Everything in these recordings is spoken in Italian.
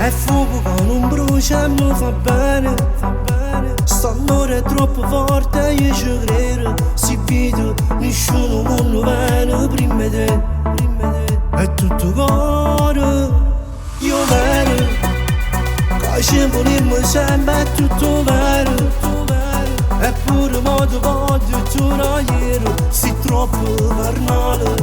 È fuoco che non brucia e mi fa bene. St'amore è troppo forte, io ci credo. Si vede, nessuno non viene prima di te. È tutto cuore, io vero. Che ci volimmo sempre, è tutto vero. Eppure modo voglio giornaliero, si troppo carnale.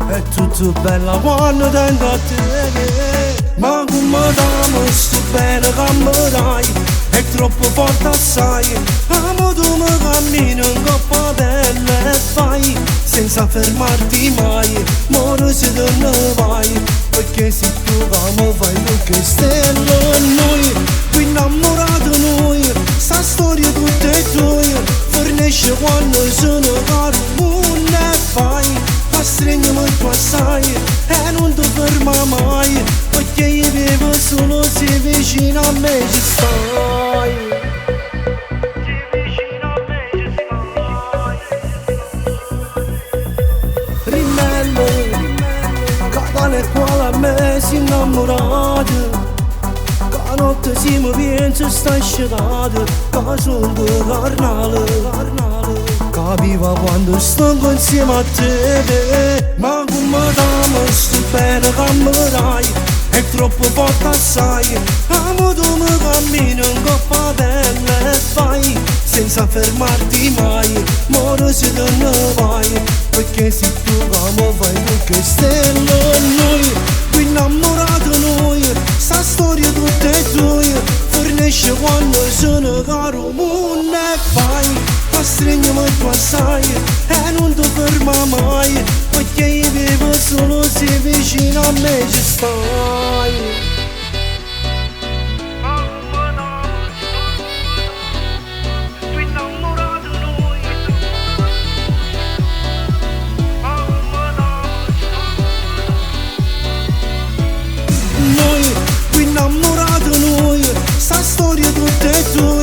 È tutto bella quando tengo a te. Ma come t'amo, sto bene che mi dai. È troppo forte assai. Amo tu mi cammini in coppa bella e fai senza fermarti mai. Moro se te ne vai, perché se tu mi fai perché stelle noi. Qui innamorati noi, sta storia tutta è tua. Fornisce quando sono caro, non ne fai. Ma stringiamo il tuo assai e non ti ferma mai, perché io vivo solo se vicino a me ci stai. Se vicino a me ci stai. Rimella, che tale quale a me si innamorata. Che la notte si mi pensa sta scelata, che sono carnale. Capiva quando sto insieme a te. Ma come t'amo, sto bene che mi dai. È troppo forte assai. Amo tu mi cammini in coppa bella e fai senza fermarti mai. Moro se te ne vai, perché se tu mi fai perché stelle noi. Qui innamorati noi, sta storia tutta è tua. Fornisce quando sono caro, non ne fai. Ma stringiamo il tuo assai e non ti ferma mai, perché io vivo solo se vicino a me ci stai. Noi, qui innamorati noi, sta storia tutta è tua.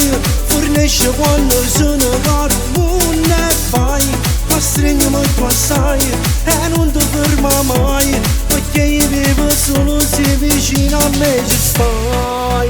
Fornisce quando sono caro, non ne fai. Ma stringiamo il tuo assai e non ti ferma mai, perché io vivo solo se vicino a me ci stai.